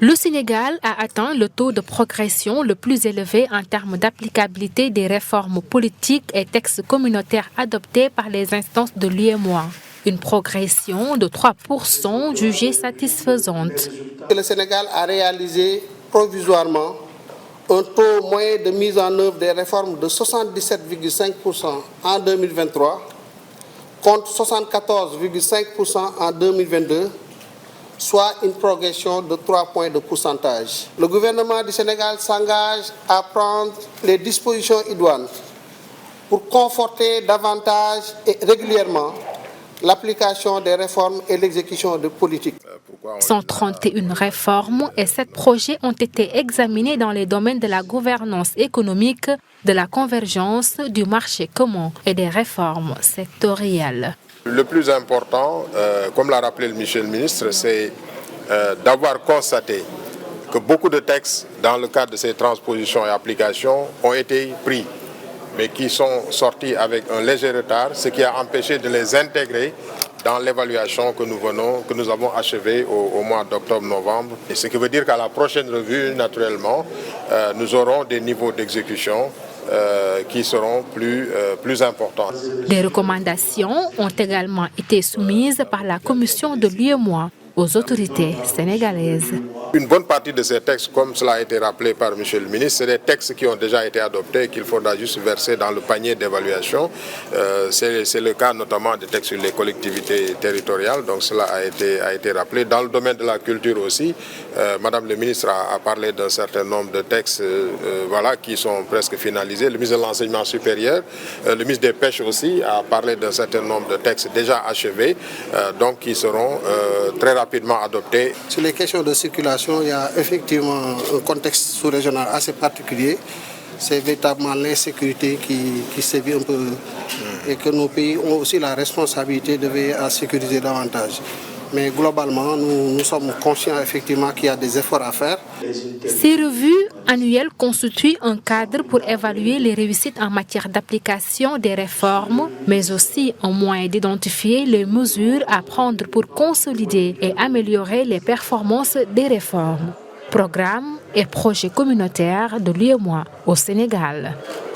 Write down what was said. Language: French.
Le Sénégal a atteint le taux de progression le plus élevé en termes d'applicabilité des réformes politiques et textes communautaires adoptés par les instances de l'UEMOA. Une progression de 3% jugée satisfaisante. Le Sénégal a réalisé provisoirement un taux moyen de mise en œuvre des réformes de 77,5% en 2023 contre 74,5% en 2022, soit une progression de 3 points de pourcentage. Le gouvernement du Sénégal s'engage à prendre les dispositions idoines pour conforter davantage et régulièrement l'application des réformes et l'exécution de politiques. 131 réformes et 7 projets ont été examinés dans les domaines de la gouvernance économique, de la convergence, du marché commun et des réformes sectorielles. Le plus important, comme l'a rappelé le ministre, c'est d'avoir constaté que beaucoup de textes, dans le cadre de ces transpositions et applications, ont été pris, mais qui sont sortis avec un léger retard, ce qui a empêché de les intégrer dans l'évaluation que nous avons achevée au mois d'octobre-novembre. Et ce qui veut dire qu'à la prochaine revue, naturellement, nous aurons des niveaux d'exécution qui seront plus importants. Des recommandations ont également été soumises par la commission de l'UEMOA aux autorités sénégalaises. Une bonne partie de ces textes, comme cela a été rappelé par M. le ministre, c'est des textes qui ont déjà été adoptés et qu'il faudra juste verser dans le panier d'évaluation. C'est le cas notamment des textes sur les collectivités territoriales, donc cela a été rappelé. Dans le domaine de la culture aussi, Madame le ministre a parlé d'un certain nombre de textes qui sont presque finalisés. Le ministre de l'Enseignement supérieur, le ministre des Pêches aussi a parlé d'un certain nombre de textes déjà achevés, donc qui seront très rapidement adoptés. Sur les questions de circulation, il y a effectivement un contexte sous-régional assez particulier. C'est véritablement l'insécurité qui sévit un peu et que nos pays ont aussi la responsabilité de veiller à sécuriser davantage. Mais globalement, nous sommes conscients effectivement qu'il y a des efforts à faire. Ces revues annuelles constituent un cadre pour évaluer les réussites en matière d'application des réformes, mais aussi un moyen d'identifier les mesures à prendre pour consolider et améliorer les performances des réformes, programmes et projets communautaires de l'UEMOA au Sénégal.